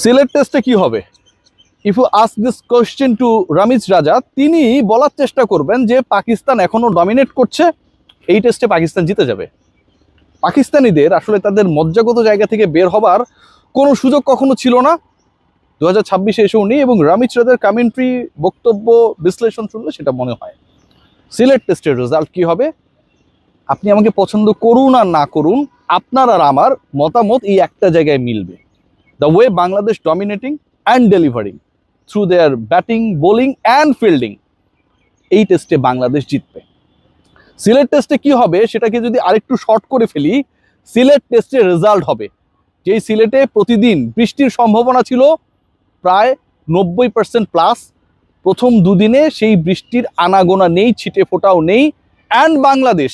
সিলেট টেস্টে কি হবে? If you ask this question to Ramiz Raja, তিনি বলার চেষ্টা করবেন যে পাকিস্তান এখনো ডমিনেট করছে, এই টেস্টে পাকিস্তান জিতে যাবে। পাকিস্তানিদের আসলে তাদের মজ্জাগত জায়গা থেকে বের হবার কোনো সুযোগ কখনো ছিল না, 2026-এ এসেও নেই, এবং রামিজ রাজার কমেন্ট্রি, বক্তব্য, বিশ্লেষণ শুনলে সেটা মনে হয়। সিলেট টেস্টের রেজাল্ট কি হবে, আপনি আমাকে পছন্দ করুন আর না করুন, আপনার আর আমার মতামত এই একটা জায়গায় মিলবে। The way Bangladesh dominating and delivering through their batting, bowling and fielding, এই টেস্টে বাংলাদেশ জিতবে। সিলেট টেস্টে কি হবে সেটাকে যদি আরেকটু শর্ট করে ফেলি, সিলেট টেস্টের রেজাল্ট হবে যেই সিলেটে প্রতিদিন বৃষ্টির সম্ভাবনা ছিল প্রায় 90% প্লাস, প্রথম দুদিনে সেই বৃষ্টির আনাগোনা নেই, ছিটে ফোটাও নেই। অ্যান্ড বাংলাদেশ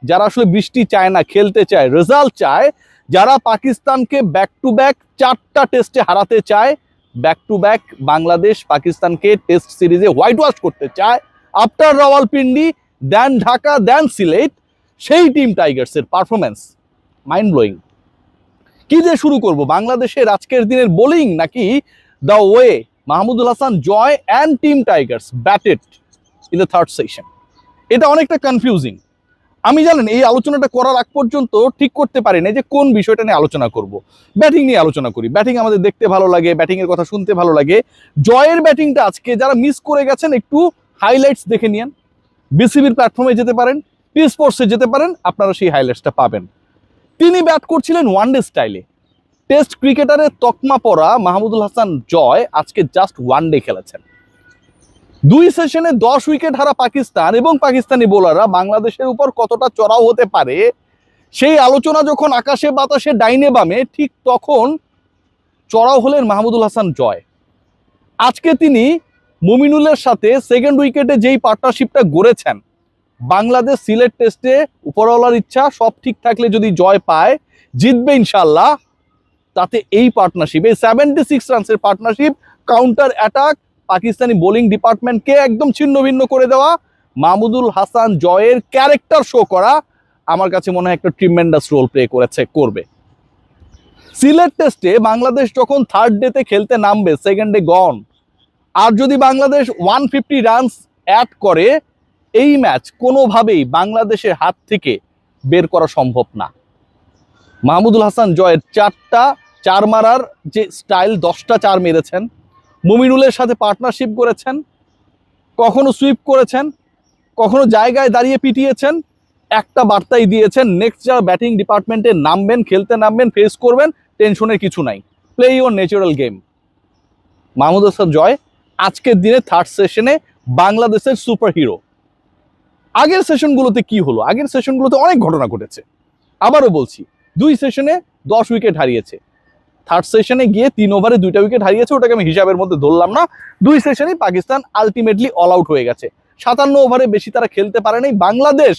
যারা আসলে বৃষ্টি চায় না, খেলতে চায়, রেজাল্ট চায়, যারা পাকিস্তানকে ব্যাক টু ব্যাক 4টা টেস্টে হারাতে চায়, ব্যাক টু ব্যাক বাংলাদেশ পাকিস্তানকে টেস্ট সিরিজে হোয়াইট ওয়াশ করতে চায়, after Rawalpindi, then Dhaka, then Sylhet, সেই টিম টাইগার্সের পারফরমেন্স মাইন্ড ব্লোয়িং। কি দিয়ে শুরু করব, বাংলাদেশের আজকের দিনের বোলিং নাকি the way Mahmudul Hasan Joy and team Tigers batted in the third session? এটা অনেকটা কনফিউজিং। আমি জানেন এই আলোচনাটা করার আগ পর্যন্ত ঠিক করতে পারি না যে কোন বিষয়টা নিয়ে আলোচনা করব। ব্যাটিং নিয়ে আলোচনা করি, ব্যাটিং আমাদের দেখতে ভালো লাগে, ব্যাটিংয়ের কথা শুনতে ভালো লাগে। জয়ের ব্যাটিংটা আজকে যারা মিস করে গেছেন একটু হাইলাইটস দেখে নিন, বিসিবির প্ল্যাটফর্মে যেতে পারেন, টি স্পোর্টসে যেতে পারেন, আপনারা সেই হাইলাইটসটা পাবেন। তিনি ব্যাট করছিলেন ওয়ানডে স্টাইলে। টেস্ট ক্রিকেটারের তকমা পরা মাহমুদুল হাসান জয় আজকে জাস্ট ওয়ানডে খেলেছেন। 2 সেশনে 10 উইকেট হারা পাকিস্তান এবং পাকিস্তানি বোলাররা বাংলাদেশের উপর কতটা চড়াও হতে পারে সেই আলোচনা যখন আকাশে বাতাসে ডাইনে বামে, ঠিক তখন চড়াও হলেন মাহমুদুল হাসান জয়। আজকে তিনি মুমিনুলের সাথে সেকেন্ড উইকেটে যেই পার্টনারশিপটা গড়েছেন, বাংলাদেশ সিলেট টেস্টে উপরওয়ালার ইচ্ছা সব ঠিক থাকলে যদি জয় পায়, জিতবে ইনশাল্লাহ। তাতে এই পার্টনারশিপ, এই 76 রানসের partnership, counter attack, Pakistani bowling ডিপার্টমেন্টকে একদম ছিন্ন ভিন্ন করে দেওয়া, মাহমুদুল হাসান জয়ের ক্যারেক্টার শো করা, আমার কাছে মনে হয় একটা ট্রিমেন্ডাস রোল প্লে করবে। সিলেট টেস্টে বাংলাদেশ যখন থার্ড ডেতে খেলতে নামবে, সেকেন্ড ডে গন, আর যদি বাংলাদেশ 150 রানস অ্যাড করে, এই ম্যাচ কোনোভাবেই বাংলাদেশের হাত থেকে বের করা সম্ভব না। মাহমুদুল হাসান জয়ের 4টা 4 মারার যে স্টাইল, 10টা 4 মেরেছেন, মুমিনুলের সাথে পার্টনারশিপ করেছেন, কখনো সুইপ করেছেন, কখনো জায়গায় দাঁড়িয়ে পিটিয়েছেন, একটা বার্তাই দিয়েছেন, নেক্সট যারা ব্যাটিং ডিপার্টমেন্টে নামবেন, খেলতে নামবেন, ফেস করবেন, টেনশনের কিছু নাই, play your natural game. Mahmudul Hasan Joy আজকের দিনে থার্ড সেশনে বাংলাদেশের সুপার হিরো। আগের সেশনগুলোতে কি হলো? আগের সেশনগুলোতে অনেক ঘটনা ঘটেছে। আবারও বলছি, 2 সেশনে 10 উইকেট হারিয়েছে, থার্ড সেশনে গিয়ে 3 ওভারে 2টা উইকেট হারিয়েছে, ওটাকে আমি হিসাবের মধ্যে ধরলাম না। 2 সেশনেই পাকিস্তান আলটিমেটলি অল আউট হয়ে গেছে। 57 ওভারে বেশি তারা খেলতে পারে নাই। বাংলাদেশ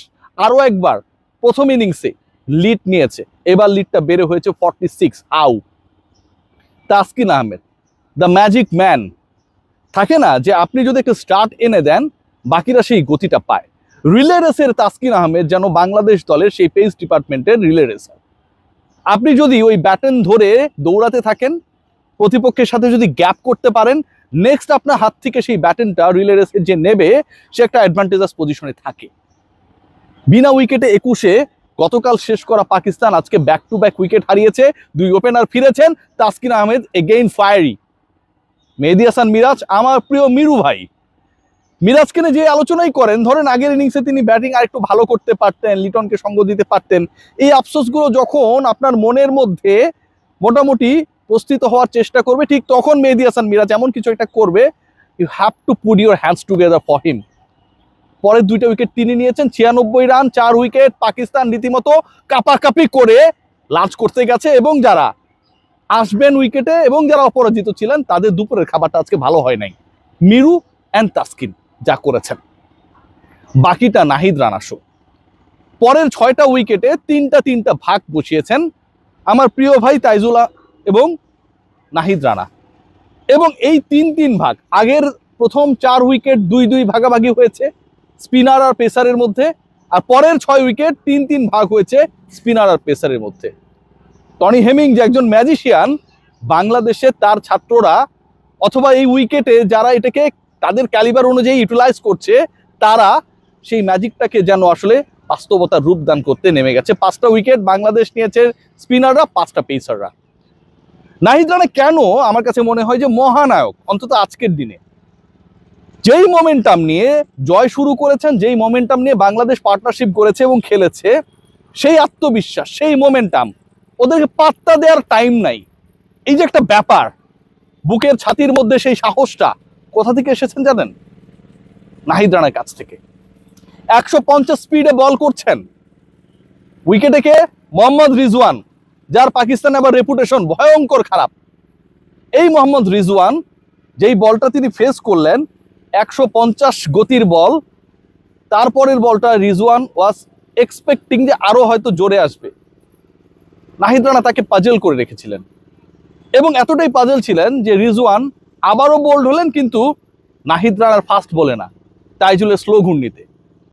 আরও একবার প্রথম ইনিংসে লিড নিয়েছে, এবার লিডটা বেড়ে হয়েছে 46। How? Taskin Ahmed, the magic man, থাকে না যে আপনি যদি একটা স্টার্ট এনে দেন বাকিরা সেই গতিটা পায়। রিলে রেসের তাসকিন আহমেদ যেন বাংলাদেশ দলের সেই পেস ডিপার্টমেন্টের রিলে রেসার। আপনি যদি ওই ব্যাটন ধরে দৌড়াতে থাকেন, প্রতিপক্ষের সাথে যদি গ্যাপ করতে পারেন, নেক্সট আপনার হাত থেকে সেই ব্যাটনটা রিলে রেসে যে নেবে, সে একটা অ্যাডভান্টেজাস পজিশনে থাকে। বিনা উইকেটে 21-এ গতকাল শেষ করা পাকিস্তান আজকে ব্যাক টু ব্যাক উইকেট হারিয়েছে। 2 ওপেনার ফিরেছেন, তাসকিন আহমেদ এগেইন ফায়ারি। মেহেদী হাসান মিরাজ, আমার প্রিয় মিরু ভাই, মিরাজকে নিয়ে যে আলোচনাই করেন, ধরেন আগের ইনিংসে তিনি ব্যাটিং আরেকটু ভালো করতে পারতেন, লিটনকে সঙ্গ দিতে পারতেন, এই আফসোসগুলো যখন আপনার মনের মধ্যে মোটামুটি প্রস্তুত হওয়ার চেষ্টা করবে, ঠিক তখন মেহেদী হাসান মিরাজ এমন কিছু একটা করবে, you have to put your hands together for him. পরের 2টা উইকেট তিনি নিয়েছেন, 96 রান, 4 উইকেট। পাকিস্তান রীতিমতো কাপাকাপি করে লাঞ্চ করতে গেছে, এবং যারা আসবেন উইকেটে এবং যারা অপরাজিত ছিলেন, তাদের দুপুরের খাবারটা আজকে ভালো হয় নাই। মিরু অ্যান্ড তাসকিন যা করেছেন, বাকিটা নাহিদ রানা শো। পরের 6টা উইকেটে 3টা ভাগ বসিয়েছেন আমার প্রিয় ভাই তাইজুল্লাহ এবং নাহিদ রানা, এবং এই 3 ভাগ, আগের প্রথম 4 উইকেট 2-2 ভাগাভাগি হয়েছে স্পিনার আর পেসারের মধ্যে, আর পরের 6 উইকেট 3 ভাগ হয়েছে স্পিনার আর পেসারের মধ্যে। টনি হেমিং যে একজন ম্যাজিশিয়ান, বাংলাদেশে তার ছাত্ররা অথবা এই উইকেটে যারা এটাকে তাদের ক্যালিবার অনুযায়ী ইউটিলাইজ করছে, তারা সেই ম্যাজিকটাকে যেন আসলে বাস্তবতার রূপদান করতে নেমে গেছে। 5টা উইকেট বাংলাদেশ নিয়েছে স্পিনাররা, 5টা পেসাররা। নাহিদ রানা কেন আমার কাছে মনে হয় যে মহানায়ক, অন্তত আজকের দিনে যেই মোমেন্টাম নিয়ে জয় শুরু করেছেন, যেই মোমেন্টাম নিয়ে বাংলাদেশ পার্টনারশিপ করেছে এবং খেলেছে, সেই আত্মবিশ্বাস, সেই মোমেন্টাম, ওদেরকে পাত্তা দেওয়ার টাইম নাই। এই যে একটা ব্যাপার, বুকের ছাতির মধ্যে সেই সাহসটা কোথা থেকে এসেছেন জানেন? নাহিদ রানার কাছ থেকে। 150 স্পিডে বল করছেন, উইকেটে কে? মোহাম্মদ রিজওয়ান, যার পাকিস্তানে আবার রেপুটেশন ভয়ঙ্কর খারাপ। এই মোহাম্মদ রিজওয়ান যেই বলটা তিনি ফেস করলেন, 150 গতির বল, তারপরের বলটা রিজওয়ান ওয়াজ এক্সপেক্টিং যে আরো হয়তো জোরে আসবে। নাহিদ রানা তাকে পাজল করে রেখেছিলেন এবং এতটাই পাজল ছিলেন যে রিজওয়ান আবারও বোল্ড হলেন, কিন্তু নাহিদ রানার ফাস্ট বলে না, তাইজুলের স্লো ঘূর্ণিতে।